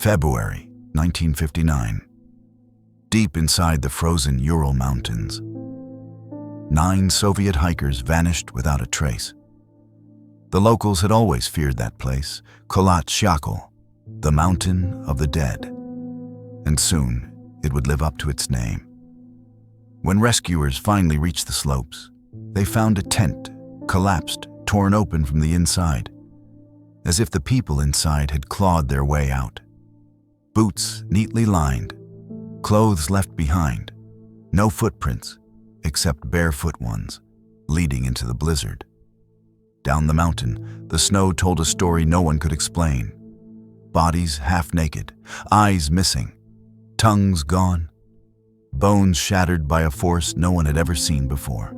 February 1959. Deep inside the frozen Ural Mountains, 9 Soviet hikers vanished without a trace. The locals had always feared that place, Kolat, the Mountain of the Dead, and soon it would live up to its name. When rescuers finally reached the slopes, they found a tent, collapsed, torn open from the inside, as if the people inside had clawed their way out. Boots neatly lined, clothes left behind, no footprints except barefoot ones leading into the blizzard. Down the mountain, the snow told a story no one could explain. Bodies half naked, eyes missing, tongues gone, bones shattered by a force no one had ever seen before.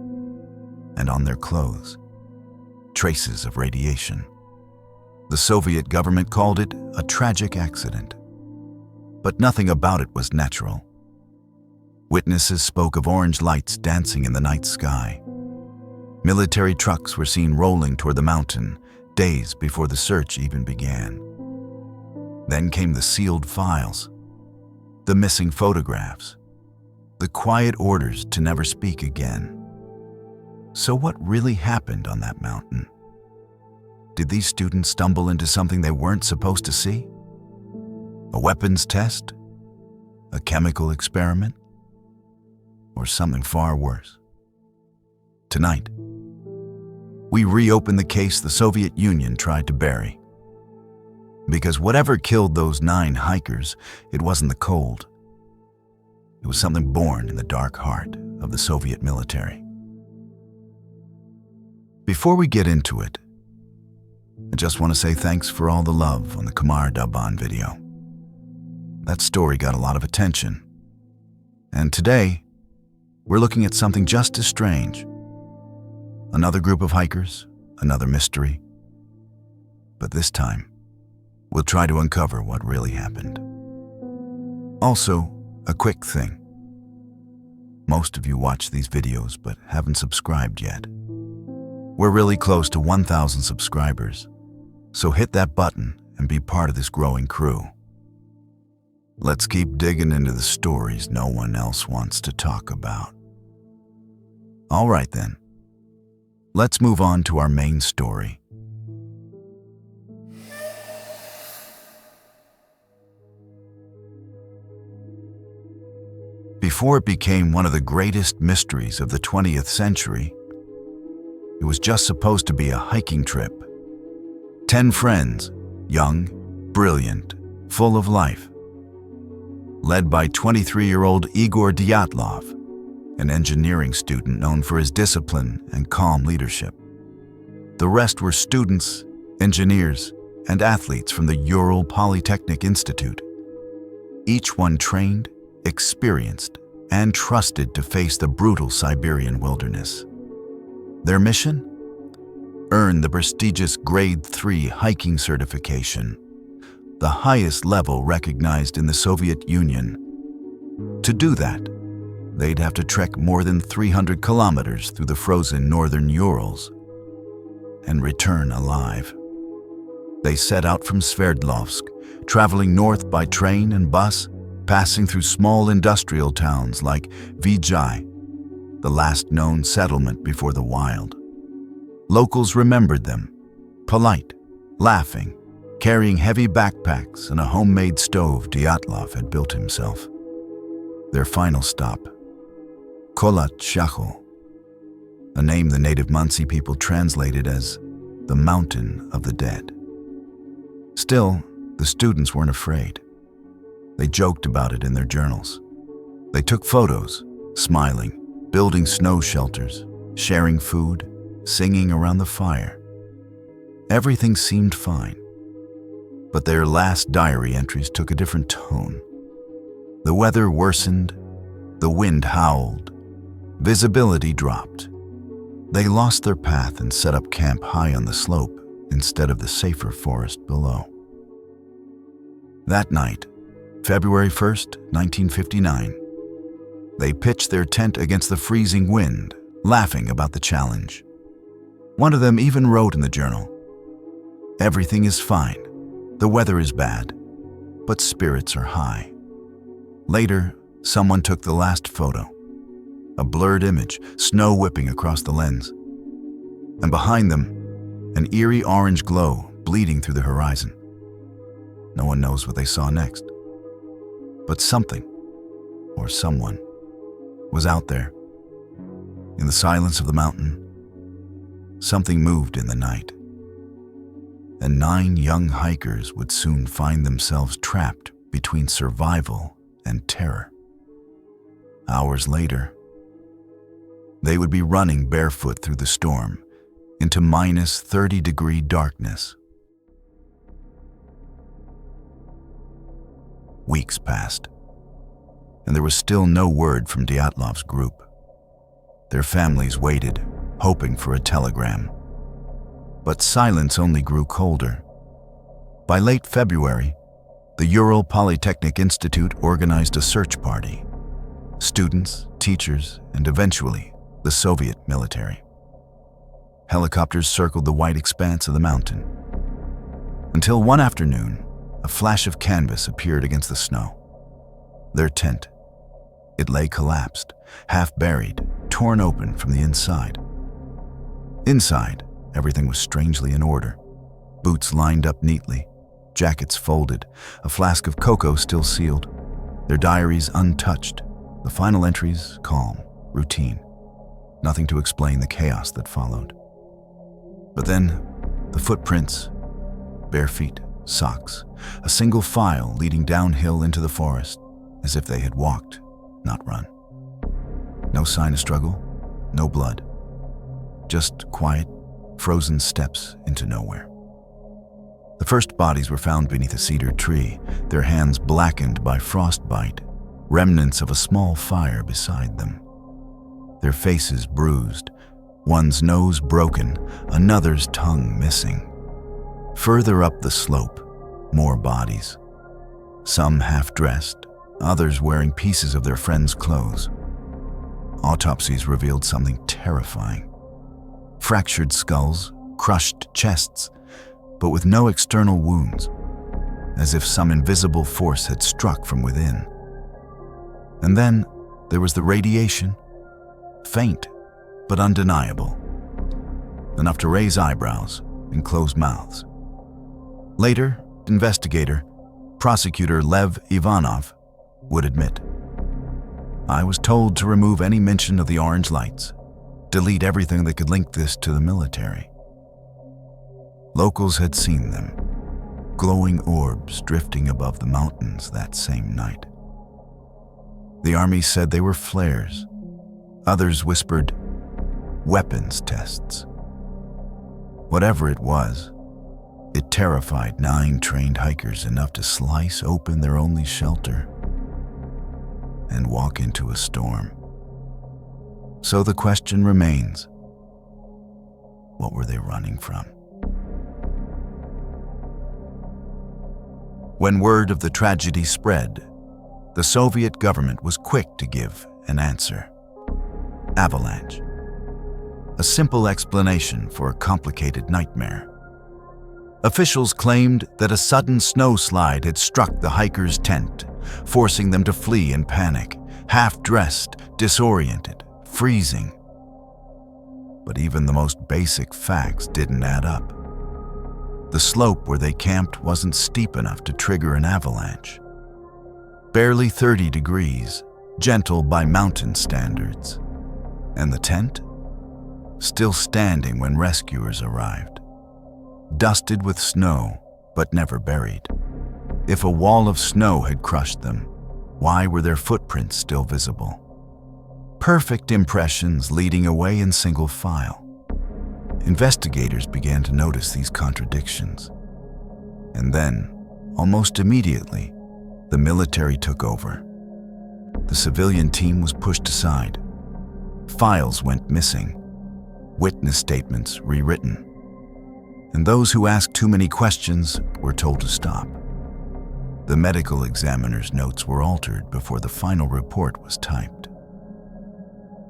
And on their clothes, traces of radiation. The Soviet government called it a tragic accident. But nothing about it was natural. Witnesses spoke of orange lights dancing in the night sky. Military trucks were seen rolling toward the mountain days before the search even began. Then came the sealed files, the missing photographs, the quiet orders to never speak again. So what really happened on that mountain? Did these students stumble into something they weren't supposed to see? A weapons test? A chemical experiment? Or something far worse? Tonight, we reopen the case the Soviet Union tried to bury. Because whatever killed those 9 hikers, it wasn't the cold. It was something born in the dark heart of the Soviet military. Before we get into it, I just want to say thanks for all the love on the Kamar Daban video. That story got a lot of attention. And today, we're looking at something just as strange. Another group of hikers, another mystery. But this time, we'll try to uncover what really happened. Also, a quick thing. Most of you watch these videos but haven't subscribed yet. We're really close to 1,000 subscribers, so hit that button and be part of this growing crew. Let's keep digging into the stories no one else wants to talk about. All right then, let's move on to our main story. Before it became one of the greatest mysteries of the 20th century, it was just supposed to be a hiking trip. 10 friends, young, brilliant, full of life, led by 23-year-old Igor Dyatlov, an engineering student known for his discipline and calm leadership. The rest were students, engineers, and athletes from the Ural Polytechnic Institute, each one trained, experienced, and trusted to face the brutal Siberian wilderness. Their mission? Earn the prestigious Grade 3 hiking certification, the highest level recognized in the Soviet Union. To do that, they'd have to trek more than 300 kilometers through the frozen northern Urals and return alive. They set out from Sverdlovsk, traveling north by train and bus, passing through small industrial towns like WWII, the last known settlement before the wild. Locals remembered them, polite, laughing, carrying heavy backpacks and a homemade stove Dyatlov had built himself. Their final stop, Kolat, a name the native Munsi people translated as the Mountain of the Dead. Still, the students weren't afraid. They joked about it in their journals. They took photos, smiling, building snow shelters, sharing food, singing around the fire. Everything seemed fine. But their last diary entries took a different tone. The weather worsened, the wind howled, visibility dropped. They lost their path and set up camp high on the slope instead of the safer forest below. That night, February 1st, 1959, they pitched their tent against the freezing wind, laughing about the challenge. One of them even wrote in the journal, "Everything is fine. The weather is bad. but spirits are high. Later, someone took the last photo. A blurred image, snow whipping across the lens. And behind them, an eerie orange glow bleeding through the horizon. No one knows what they saw next. But something, or someone, was out there. In the silence of the mountain, something moved in the night. And 9 young hikers would soon find themselves trapped between survival and terror. Hours later, they would be running barefoot through the storm into minus 30-degree darkness. Weeks passed, and there was still no word from Dyatlov's group. Their families waited, hoping for a telegram. But silence only grew colder. By late February, the Ural Polytechnic Institute organized a search party. Students, teachers, and eventually the Soviet military. Helicopters circled the white expanse of the mountain. Until one afternoon, a flash of canvas appeared against the snow. Their tent. It lay collapsed, half buried, torn open from the inside. Inside, everything was strangely in order. Boots lined up neatly, jackets folded, a flask of cocoa still sealed, their diaries untouched, the final entries calm, routine. Nothing to explain the chaos that followed. But then, the footprints, bare feet, socks, a single file leading downhill into the forest, as if they had walked, not run. No sign of struggle, no blood. Just quiet, frozen steps into nowhere. The first bodies were found beneath a cedar tree, their hands blackened by frostbite, remnants of a small fire beside them. Their faces bruised, one's nose broken, another's tongue missing. Further up the slope, more bodies. Some half-dressed, others wearing pieces of their friends' clothes. Autopsies revealed something terrifying. Fractured skulls, crushed chests, but with no external wounds, as if some invisible force had struck from within. And then there was the radiation, faint but undeniable, enough to raise eyebrows and close mouths. Later, investigator, prosecutor Lev Ivanov would admit, "I was told to remove any mention of the orange lights, delete everything that could link this to the military." Locals had seen them, glowing orbs drifting above the mountains that same night. The army said they were flares. Others whispered, weapons tests. Whatever it was, it terrified 9 trained hikers enough to slice open their only shelter and walk into a storm. So the question remains, what were they running from? When word of the tragedy spread, the Soviet government was quick to give an answer. Avalanche. A simple explanation for a complicated nightmare. Officials claimed that a sudden snowslide had struck the hikers' tent, forcing them to flee in panic, half-dressed, disoriented, freezing. But even the most basic facts didn't add up. The slope where they camped wasn't steep enough to trigger an avalanche. Barely 30 degrees, gentle by mountain standards. And the tent? Still standing when rescuers arrived. Dusted with snow, but never buried. If a wall of snow had crushed them, why were their footprints still visible? Perfect impressions leading away in single file. Investigators began to notice these contradictions. And then, almost immediately, the military took over. The civilian team was pushed aside. Files went missing. Witness statements rewritten. And those who asked too many questions were told to stop. The medical examiner's notes were altered before the final report was typed.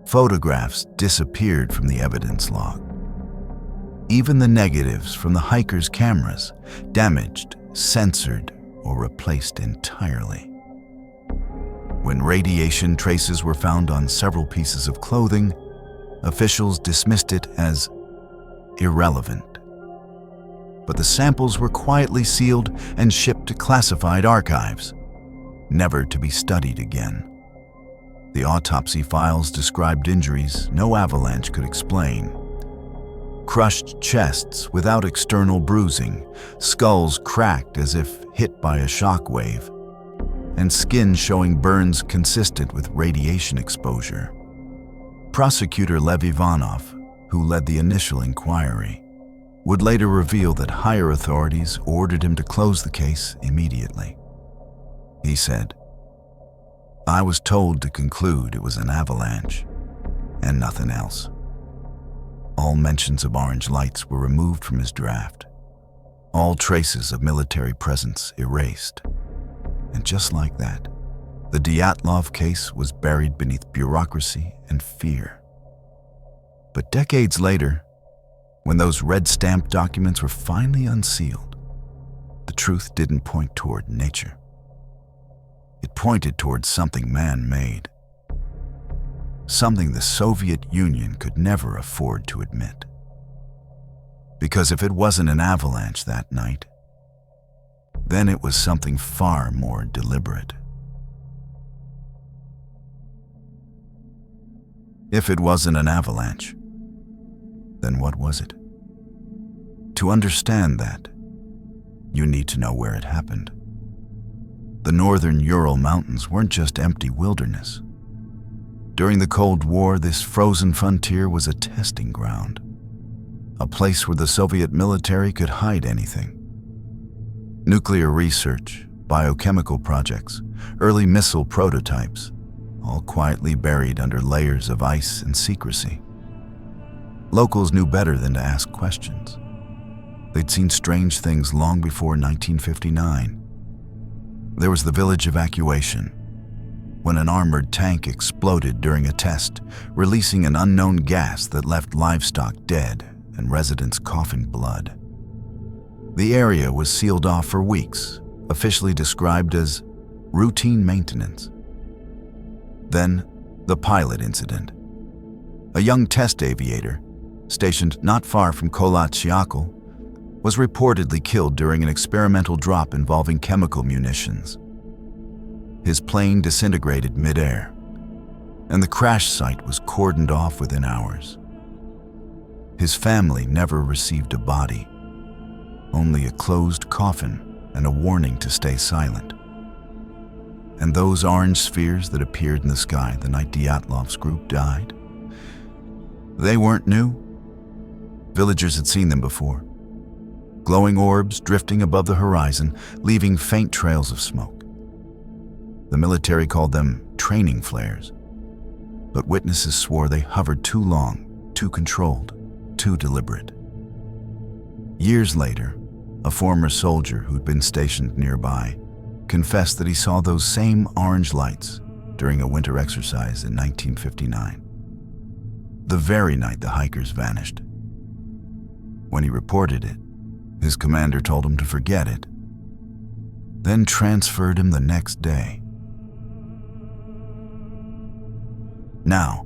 Photographs disappeared from the evidence log. Even the negatives from the hikers' cameras, damaged, censored, or replaced entirely. When radiation traces were found on several pieces of clothing, officials dismissed it as irrelevant. But the samples were quietly sealed and shipped to classified archives, never to be studied again. The autopsy files described injuries no avalanche could explain. Crushed chests without external bruising, skulls cracked as if hit by a shock wave, and skin showing burns consistent with radiation exposure. Prosecutor Lev Ivanov, who led the initial inquiry, would later reveal that higher authorities ordered him to close the case immediately. He said, "I was told to conclude it was an avalanche and nothing else." All mentions of orange lights were removed from his draft. All traces of military presence erased. And just like that, the Dyatlov case was buried beneath bureaucracy and fear. But decades later, when those red-stamped documents were finally unsealed, the truth didn't point toward nature. It pointed toward something man-made. Something the Soviet Union could never afford to admit. Because if it wasn't an avalanche that night, then it was something far more deliberate. If it wasn't an avalanche, then what was it? To understand that, you need to know where it happened. The northern Ural Mountains weren't just empty wilderness. During the Cold War, this frozen frontier was a testing ground, a place where the Soviet military could hide anything. Nuclear research, biochemical projects, early missile prototypes, all quietly buried under layers of ice and secrecy. Locals knew better than to ask questions. They'd seen strange things long before 1959. There was the village evacuation, when an armored tank exploded during a test, releasing an unknown gas that left livestock dead and residents coughing blood. The area was sealed off for weeks, officially described as routine maintenance. Then, the pilot incident. A young test aviator, stationed not far from Kholat Syakhl, was reportedly killed during an experimental drop involving chemical munitions. His plane disintegrated mid-air, and the crash site was cordoned off within hours. His family never received a body, only a closed coffin and a warning to stay silent. And those orange spheres that appeared in the sky the night Dyatlov's group died, they weren't new. Villagers had seen them before. Glowing orbs drifting above the horizon, leaving faint trails of smoke. The military called them training flares, but witnesses swore they hovered too long, too controlled, too deliberate. Years later, a former soldier who'd been stationed nearby confessed that he saw those same orange lights during a winter exercise in 1959, the very night the hikers vanished. When he reported it, his commander told him to forget it, then transferred him the next day. Now,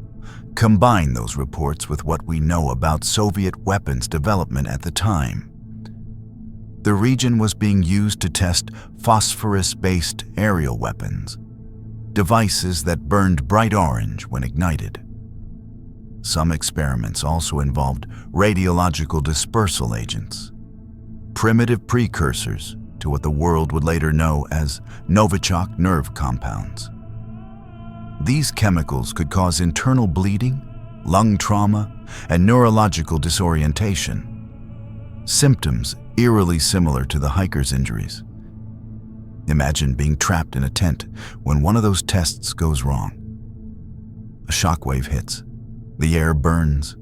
combine those reports with what we know about Soviet weapons development at the time. The region was being used to test phosphorus-based aerial weapons, devices that burned bright orange when ignited. Some experiments also involved radiological dispersal agents, primitive precursors to what the world would later know as Novichok nerve compounds. These chemicals could cause internal bleeding, lung trauma, and neurological disorientation, symptoms eerily similar to the hikers' injuries. Imagine being trapped in a tent when one of those tests goes wrong. A shockwave hits, the air burns,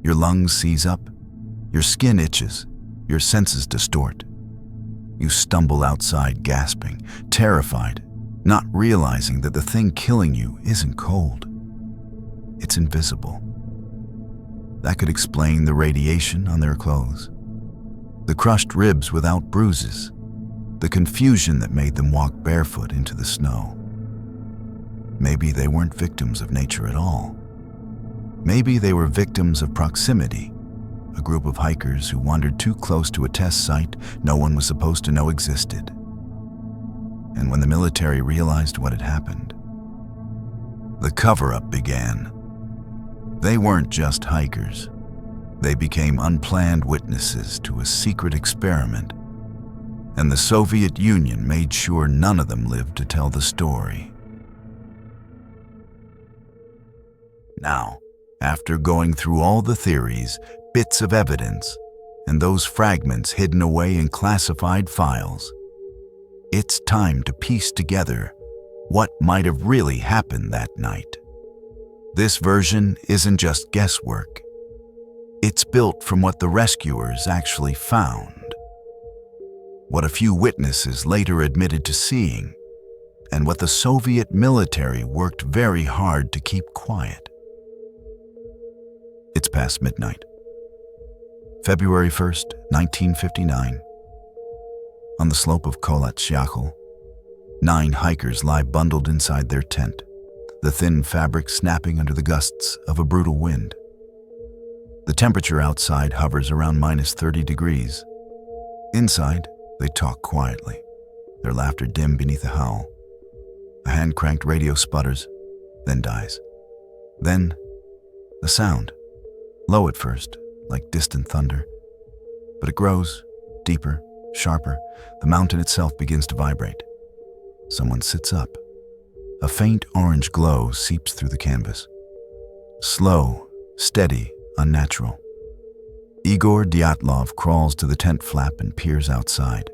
your lungs seize up, your skin itches, your senses distort. You stumble outside gasping, terrified, not realizing that the thing killing you isn't cold. It's invisible. That could explain the radiation on their clothes, the crushed ribs without bruises, the confusion that made them walk barefoot into the snow. Maybe they weren't victims of nature at all. Maybe they were victims of proximity, a group of hikers who wandered too close to a test site no one was supposed to know existed. And when the military realized what had happened, the cover-up began. They weren't just hikers. They became unplanned witnesses to a secret experiment, and the Soviet Union made sure none of them lived to tell the story. Now, after going through all the theories, bits of evidence, and those fragments hidden away in classified files, it's time to piece together what might have really happened that night. This version isn't just guesswork. It's built from what the rescuers actually found, what a few witnesses later admitted to seeing, and what the Soviet military worked very hard to keep quiet. It's past midnight. February 1st, 1959. On the slope of Kholat Syakhl, 9 hikers lie bundled inside their tent, the thin fabric snapping under the gusts of a brutal wind. The temperature outside hovers around -30 degrees. Inside, they talk quietly, their laughter dim beneath a howl. A hand-cranked radio sputters, then dies. Then, a sound, low at first, like distant thunder. But it grows, deeper, sharper. The mountain itself begins to vibrate. Someone sits up. A faint orange glow seeps through the canvas. Slow, steady, unnatural. Igor Dyatlov crawls to the tent flap and peers outside.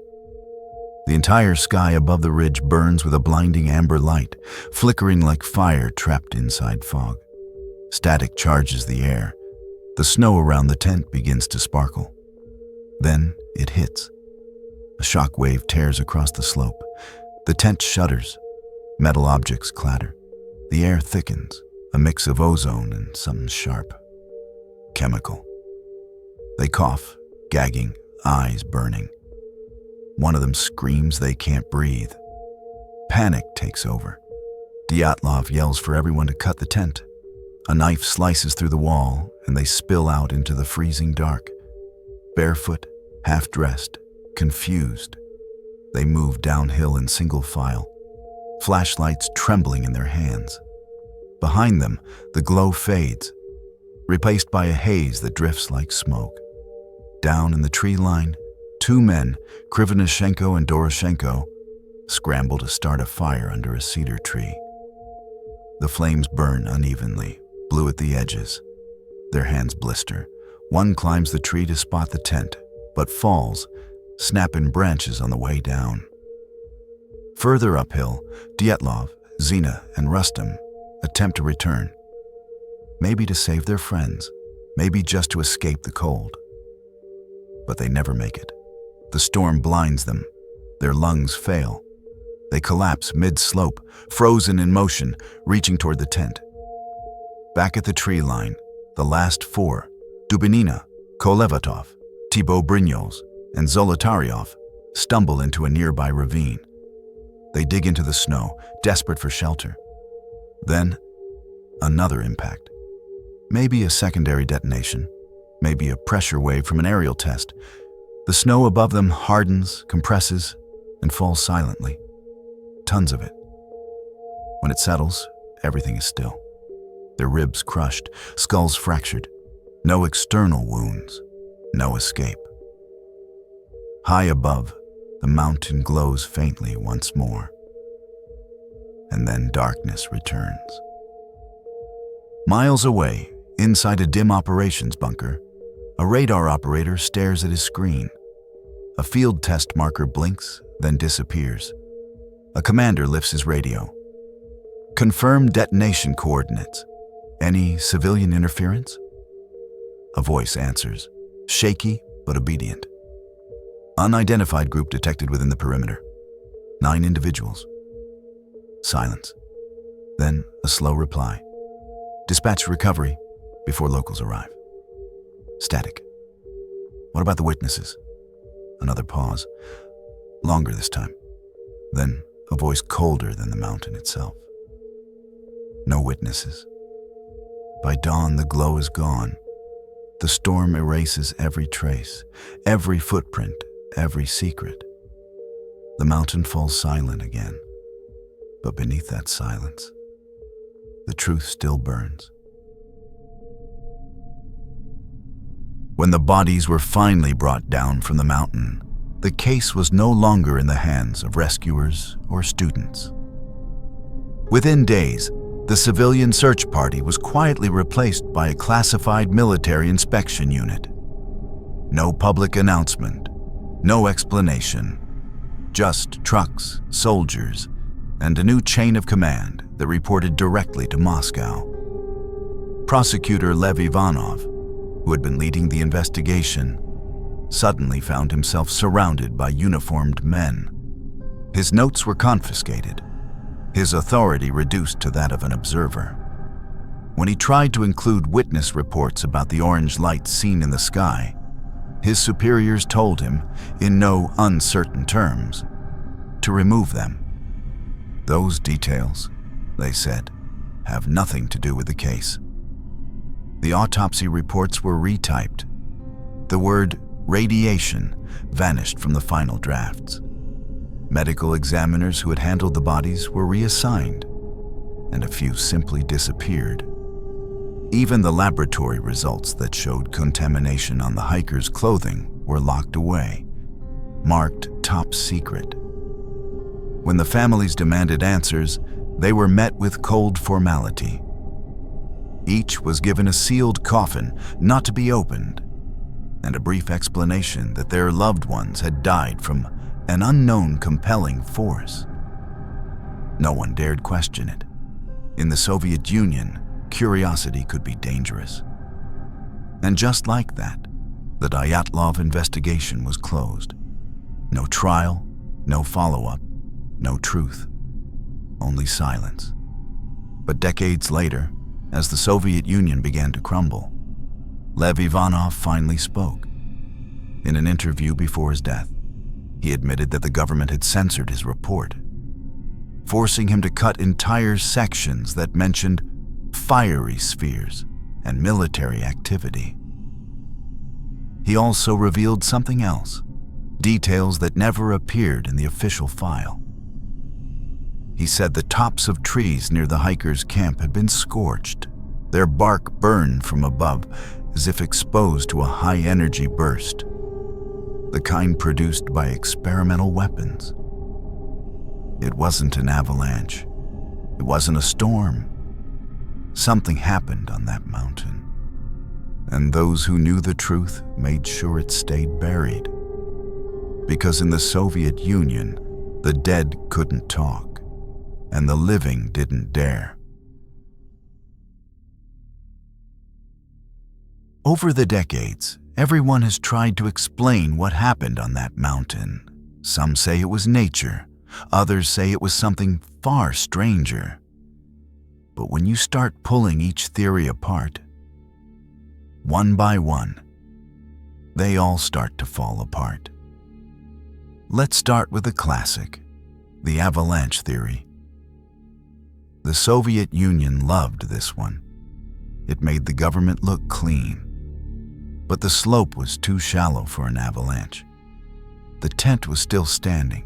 The entire sky above the ridge burns with a blinding amber light, flickering like fire trapped inside fog. Static charges the air. The snow around the tent begins to sparkle. Then it hits. A shock wave tears across the slope. The tent shudders. Metal objects clatter. The air thickens, a mix of ozone and something sharp. Chemical. They cough, gagging, eyes burning. One of them screams they can't breathe. Panic takes over. Dyatlov yells for everyone to cut the tent. A knife slices through the wall, and they spill out into the freezing dark. Barefoot, half-dressed, confused, they move downhill in single file, flashlights trembling in their hands. Behind them, the glow fades, replaced by a haze that drifts like smoke. Down in the tree line, 2 men, Krivonishenko and Doroshenko, scramble to start a fire under a cedar tree. The flames burn unevenly, blue at the edges. Their hands blister. One climbs the tree to spot the tent, but falls, snapping branches on the way down. Further uphill, Dyatlov, Zina, and Rustam attempt to return. Maybe to save their friends, maybe just to escape the cold. But they never make it. The storm blinds them. Their lungs fail. They collapse mid-slope, frozen in motion, reaching toward the tent. Back at the tree line, the last 4, Dubinina, Kolevatov, Thibaut Brignoles, and Zolotaryov, stumble into a nearby ravine. They dig into the snow, desperate for shelter. Then, another impact. Maybe a secondary detonation, maybe a pressure wave from an aerial test. The snow above them hardens, compresses, and falls silently. Tons of it. When it settles, everything is still. Their ribs crushed, skulls fractured. No external wounds, no escape. High above, the mountain glows faintly once more. And then darkness returns. Miles away, inside a dim operations bunker, a radar operator stares at his screen. A field test marker blinks, then disappears. A commander lifts his radio. Confirm detonation coordinates. Any civilian interference? A voice answers, shaky but obedient. Unidentified group detected within the perimeter. 9 individuals. Silence. Then a slow reply. Dispatch recovery before locals arrive. Static. What about the witnesses? Another pause. longer this time. Then a voice colder than the mountain itself. No witnesses. By dawn, the glow is gone. The storm erases every trace, every footprint, every secret. The mountain falls silent again. But beneath that silence, the truth still burns. When the bodies were finally brought down from the mountain, the case was no longer in the hands of rescuers or students. Within days, the civilian search party was quietly replaced by a classified military inspection unit. No public announcement, no explanation, just trucks, soldiers, and a new chain of command that reported directly to Moscow. Prosecutor Lev Ivanov, who had been leading the investigation, suddenly found himself surrounded by uniformed men. His notes were confiscated, his authority reduced to that of an observer. When he tried to include witness reports about the orange lights seen in the sky, his superiors told him, in no uncertain terms, to remove them. Those details, they said, have nothing to do with the case. The autopsy reports were retyped. The word radiation vanished from the final drafts. Medical examiners who had handled the bodies were reassigned, and a few simply disappeared. Even the laboratory results that showed contamination on the hikers' clothing were locked away, marked top secret. When the families demanded answers, they were met with cold formality. Each was given a sealed coffin not to be opened, and a brief explanation that their loved ones had died from an unknown compelling force. No one dared question it. In the Soviet Union, curiosity could be dangerous. And just like that, the Dyatlov investigation was closed. No trial, no follow-up, no truth, only silence. But decades later, as the Soviet Union began to crumble, Lev Ivanov finally spoke. In an interview before his death, he admitted that the government had censored his report, forcing him to cut entire sections that mentioned fiery spheres and military activity. He also revealed something else, details that never appeared in the official file. He said the tops of trees near the hikers' camp had been scorched, their bark burned from above as if exposed to a high-energy burst, the kind produced by experimental weapons. It wasn't an avalanche. It wasn't a storm. Something happened on that mountain, and those who knew the truth made sure it stayed buried. Because in the Soviet Union, the dead couldn't talk, and the living didn't dare. Over the decades, everyone has tried to explain what happened on that mountain. Some say it was nature, others say it was something far stranger. But when you start pulling each theory apart, one by one, they all start to fall apart. Let's start with the classic, the avalanche theory. The Soviet Union loved this one. It made the government look clean. But the slope was too shallow for an avalanche. The tent was still standing.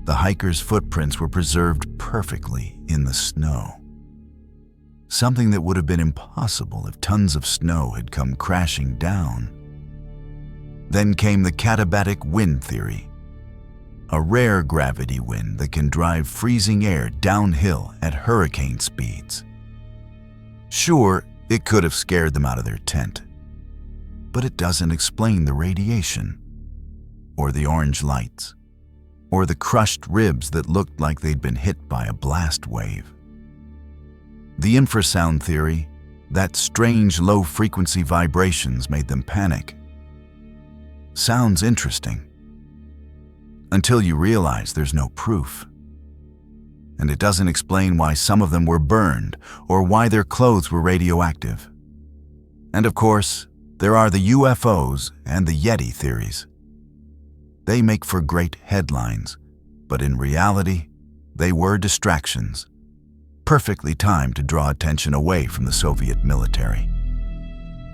The hikers' footprints were preserved perfectly in the snow. Something that would have been impossible if tons of snow had come crashing down. Then came the katabatic wind theory, a rare gravity wind that can drive freezing air downhill at hurricane speeds. Sure, it could have scared them out of their tent, but it doesn't explain the radiation, or the orange lights, or the crushed ribs that looked like they'd been hit by a blast wave. The infrasound theory, that strange low-frequency vibrations made them panic. Sounds interesting, until you realize there's no proof. And it doesn't explain why some of them were burned or why their clothes were radioactive. And of course, there are the UFOs and the Yeti theories. They make for great headlines, but in reality, they were distractions, perfectly timed to draw attention away from the Soviet military.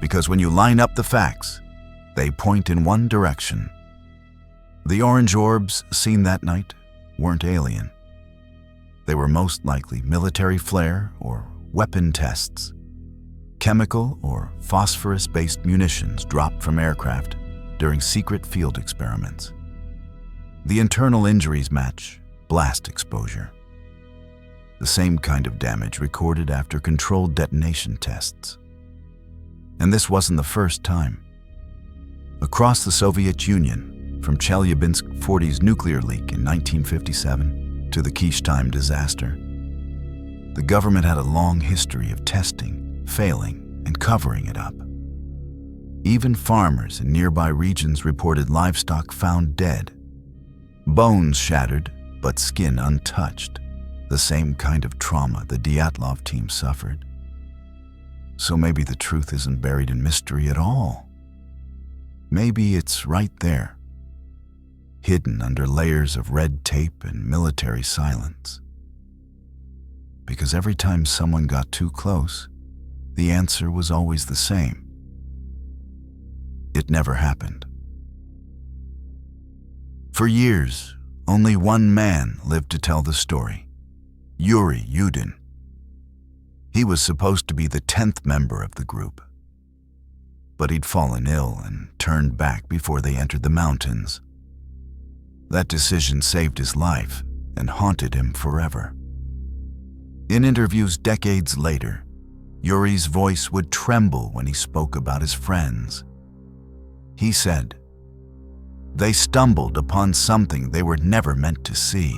Because when you line up the facts, they point in one direction. The orange orbs seen that night weren't alien. They were most likely military flare or weapon tests, chemical or phosphorus-based munitions dropped from aircraft during secret field experiments. The internal injuries match blast exposure, the same kind of damage recorded after controlled detonation tests. And this wasn't the first time. Across the Soviet Union, from Chelyabinsk 40's nuclear leak in 1957 to the Kishtim disaster, the government had a long history of testing, failing, and covering it up. Even farmers in nearby regions reported livestock found dead, bones shattered, but skin untouched, the same kind of trauma the Dyatlov team suffered. So maybe the truth isn't buried in mystery at all. Maybe it's right there, hidden under layers of red tape and military silence. Because every time someone got too close, the answer was always the same. It never happened. For years, only one man lived to tell the story, Yuri Yudin. He was supposed to be the 10th member of the group, but he'd fallen ill and turned back before they entered the mountains. That decision saved his life and haunted him forever. In interviews decades later, Yuri's voice would tremble when he spoke about his friends. He said, "They stumbled upon something they were never meant to see."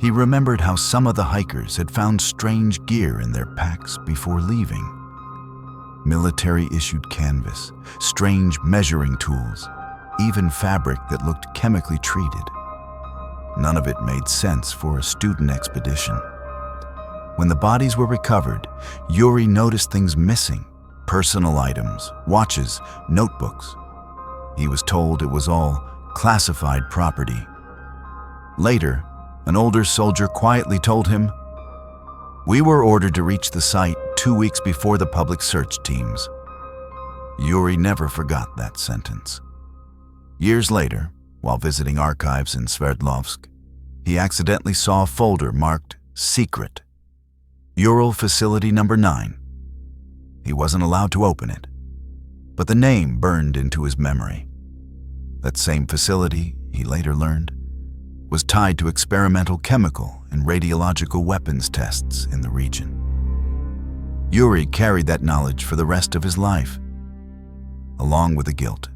He remembered how some of the hikers had found strange gear in their packs before leaving. Military-issued canvas, strange measuring tools, even fabric that looked chemically treated. None of it made sense for a student expedition. When the bodies were recovered, Yuri noticed things missing: personal items, watches, notebooks. He was told it was all classified property. Later, an older soldier quietly told him, "We were ordered to reach the site 2 weeks before the public search teams." Yuri never forgot that sentence. Years later, while visiting archives in Sverdlovsk, he accidentally saw a folder marked "Secret," Ural Facility Number 9. He wasn't allowed to open it, but the name burned into his memory. That same facility, he later learned, was tied to experimental chemical and radiological weapons tests in the region. Yuri carried that knowledge for the rest of his life, along with the guilt.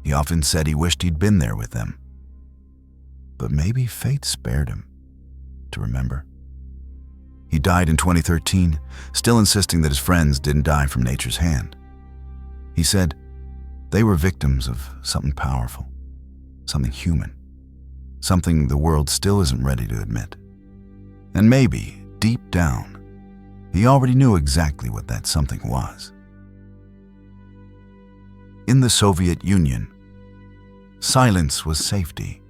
He often said he wished he'd been there with them. But maybe fate spared him to remember. He died in 2013, still insisting that his friends didn't die from nature's hand. He said they were victims of something powerful, something human, something the world still isn't ready to admit. And maybe, deep down, he already knew exactly what that something was. In the Soviet Union, silence was safety.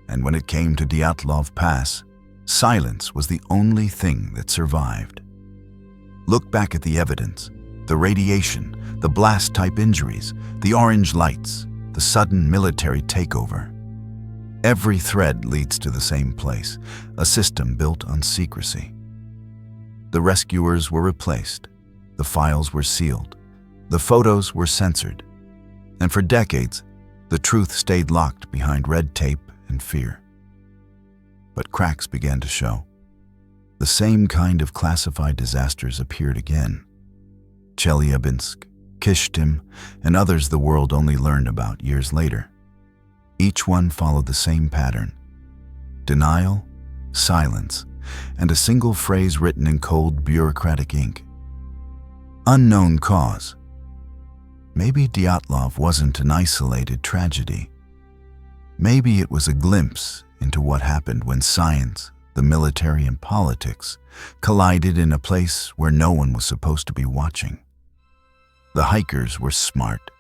And when it came to Dyatlov Pass, silence was the only thing that survived. Look back at the evidence, the radiation, the blast-type injuries, the orange lights, the sudden military takeover. Every thread leads to the same place, a system built on secrecy. The rescuers were replaced, the files were sealed, the photos were censored, and for decades, the truth stayed locked behind red tape and fear. But cracks began to show. The same kind of classified disasters appeared again. Chelyabinsk, Kishtim, and others the world only learned about years later. Each one followed the same pattern: denial, silence, and a single phrase written in cold, bureaucratic ink. Unknown cause. Maybe Dyatlov wasn't an isolated tragedy. Maybe it was a glimpse into what happened when science, the military, and politics collided in a place where no one was supposed to be watching. The hikers were smart.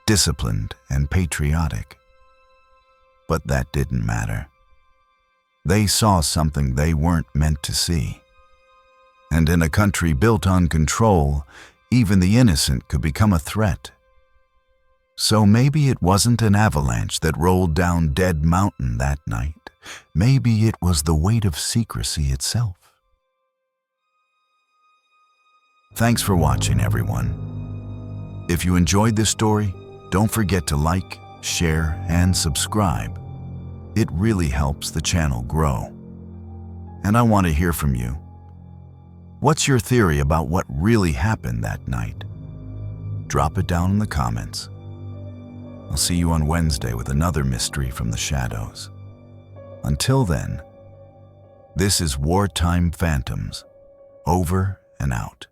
disciplined and patriotic. But that didn't matter. They saw something they weren't meant to see. And in a country built on control, even the innocent could become a threat. So maybe it wasn't an avalanche that rolled down Dead Mountain that night. Maybe it was the weight of secrecy itself. Thanks for watching, everyone. If you enjoyed this story, don't forget to like, share, and subscribe. It really helps the channel grow. And I want to hear from you. What's your theory about what really happened that night? Drop it down in the comments. I'll see you on Wednesday with another mystery from the shadows. Until then, this is Wartime Phantoms, over and out.